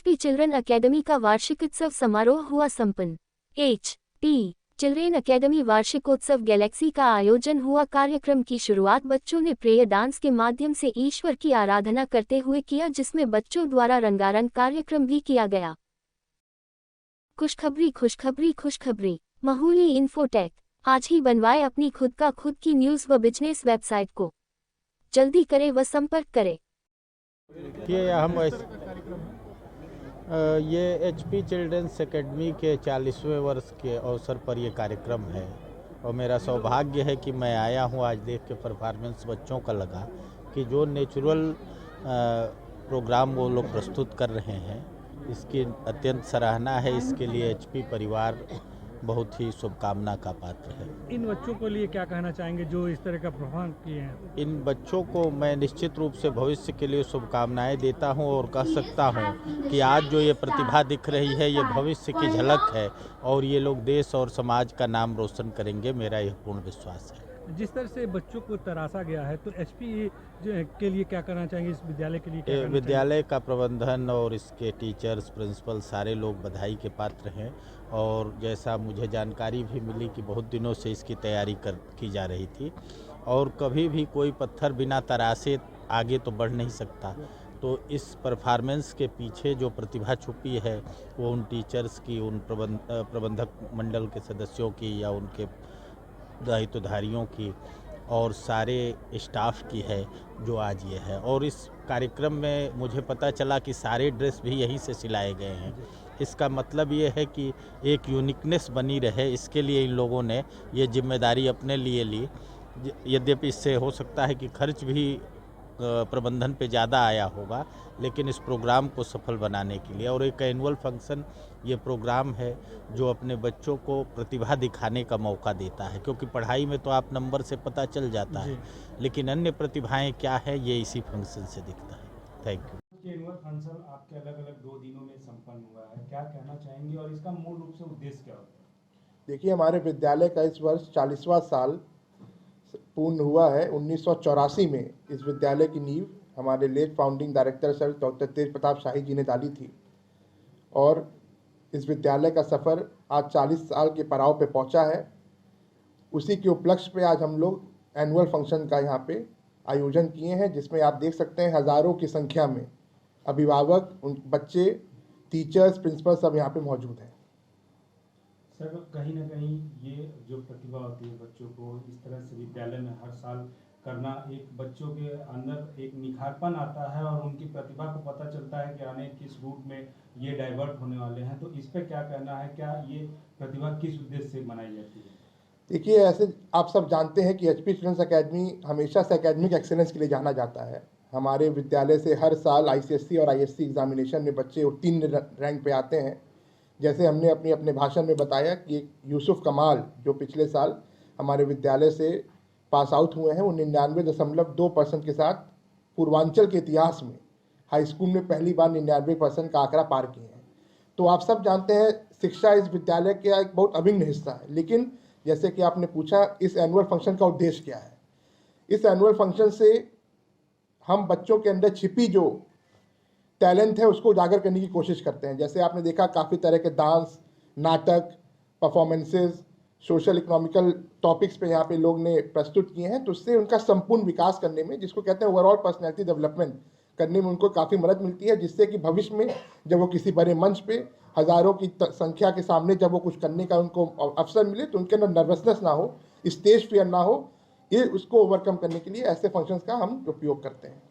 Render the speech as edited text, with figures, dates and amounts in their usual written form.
HP children academy का वार्षिकोत्सव समारोह हुआ संपन्न। एचपी चिल्ड्रेन अकेडमी वार्षिकोत्सव गैलेक्सी का आयोजन हुआ। कार्यक्रम की शुरुआत बच्चों ने प्रेयर डांस के माध्यम से ईश्वर की आराधना करते हुए किया, जिसमें बच्चों द्वारा रंगारंग कार्यक्रम भी किया गया। खुशखबरी खुशखबरी खुशखबरी। माहौली इन्फोटेक। आज ही बनवाए अपनी खुद की न्यूज़ व बिजनेस वेबसाइट को। जल्दी करें व संपर्क करें। ये एचपी चिल्ड्रंस एकेडमी के 40वें वर्ष के अवसर पर ये कार्यक्रम है और मेरा सौभाग्य है कि मैं आया हूँ। आज देख के परफॉर्मेंस बच्चों का लगा कि जो नेचुरल प्रोग्राम वो लोग प्रस्तुत कर रहे हैं, इसकी अत्यंत सराहना है। इसके लिए एचपी परिवार बहुत ही शुभकामना का पात्र है। इन बच्चों को लिए क्या कहना चाहेंगे जो इस तरह का परफॉर्म किए हैं? इन बच्चों को मैं निश्चित रूप से भविष्य के लिए शुभकामनाएं देता हूं और कह सकता हूं कि आज जो ये प्रतिभा दिख रही है ये भविष्य की झलक है और ये लोग देश और समाज का नाम रोशन करेंगे, मेरा यह पूर्ण विश्वास है। जिस तरह से बच्चों को तराशा गया है तो एचपी के लिए क्या करना चाहेंगे, इस विद्यालय के लिए क्या करना विद्यालय का प्रबंधन और इसके टीचर्स, प्रिंसिपल सारे लोग बधाई के पात्र हैं और जैसा मुझे जानकारी भी मिली कि बहुत दिनों से इसकी तैयारी की जा रही थी और कभी भी कोई पत्थर बिना तराशे आगे तो बढ़ नहीं सकता। तो इस परफॉर्मेंस के पीछे जो प्रतिभा छुपी है वो उन टीचर्स की, उन प्रबंधक मंडल के सदस्यों की या उनके दायित्वधारियों की और सारे स्टाफ की है जो आज ये है। और इस कार्यक्रम में मुझे पता चला कि सारे ड्रेस भी यहीं से सिलाए गए हैं। इसका मतलब ये है कि एक यूनिकनेस बनी रहे, इसके लिए इन लोगों ने ये जिम्मेदारी अपने लिए ली। यद्यपि इससे हो सकता है कि खर्च भी प्रबंधन पे ज़्यादा आया होगा, लेकिन इस प्रोग्राम को सफल बनाने के लिए और एक एनुअल फंक्शन ये प्रोग्राम है जो अपने बच्चों को प्रतिभा दिखाने का मौका देता है, क्योंकि पढ़ाई में तो आप नंबर से पता चल जाता है, लेकिन अन्य प्रतिभाएं क्या है ये इसी फंक्शन से दिखता है। Thank you. एनुअल फंक्शन आपके अलग-अलग 2 दिनों में संपन्न हुआ है, क्या कहना चाहेंगे और इसका मूल रूप से उद्देश्य क्या होता है? देखिए, हमारे विद्यालय का इस वर्ष 40वां साल पूर्ण हुआ है। 1984 में इस विद्यालय की नींव हमारे late founding director sir doctor Tej Pratap Shahi ji ने डाली थी और इस विद्यालय का सफ़र आज 40 साल के पड़ाव पे पहुंचा है। उसी के उपलक्ष्य पे आज हम लोग एनुअल फंक्शन का यहाँ पे आयोजन किए हैं, जिसमें आप देख सकते हैं हज़ारों की संख्या में अभिभावक, उन बच्चे, टीचर्स, प्रिंसिपल सब यहाँ पे मौजूद हैं। सर, कहीं ना कहीं ये जो प्रतिभा होती है बच्चों को इस तरह से विद्यालय में हर साल करना, एक बच्चों के अंदर एक निखारपन आता है और उनकी प्रतिभा को पता चलता है कि आने किस रूट में ये डाइवर्ट होने वाले हैं, तो इस पर क्या कहना है? क्या ये प्रतिभा किस उद्देश्य से बनाई जाती है? देखिए, ऐसे आप सब जानते हैं कि एचपी चिल्ड्रंस एकेडमी हमेशा से एकेडमिक एक्सेलेंस के लिए जाना जाता है। हमारे विद्यालय से हर साल आईसीएसई और आईएससी एग्जामिनेशन में बच्चे उत्तीर्ण रैंक पे आते हैं। जैसे हमने अपने भाषण में बताया कि यूसुफ कमाल जो पिछले साल हमारे विद्यालय से पास आउट हुए हैं, वो 99.2% के साथ पूर्वांचल के इतिहास में हाई स्कूल में पहली बार 99% का आंकड़ा पार किए हैं। तो आप सब जानते हैं शिक्षा इस विद्यालय का एक बहुत अभिन्न हिस्सा है। लेकिन जैसे कि आपने पूछा, इस एनुअल फंक्शन का उद्देश्य क्या है? इस एनुअल फंक्शन से हम बच्चों के अंदर छिपी जो टैलेंट है उसको उजागर करने की कोशिश करते हैं। जैसे आपने देखा, काफ़ी तरह के डांस, नाटक, परफॉर्मेंसेस, सोशल इकोनॉमिकल टॉपिक्स पे यहाँ पे लोग ने प्रस्तुत किए हैं। तो उससे उनका संपूर्ण विकास करने में, जिसको कहते हैं ओवरऑल पर्सनैलिटी डेवलपमेंट करने में उनको काफ़ी मदद मिलती है, जिससे कि भविष्य में जब वो किसी बड़े मंच पे हज़ारों की संख्या के सामने जब वो कुछ करने का उनको अवसर मिले तो उनके अंदर नर्वसनेस ना हो, स्टेज फियर ना हो। ये उसको ओवरकम करने के लिए ऐसे फंक्शंस का हम उपयोग करते हैं।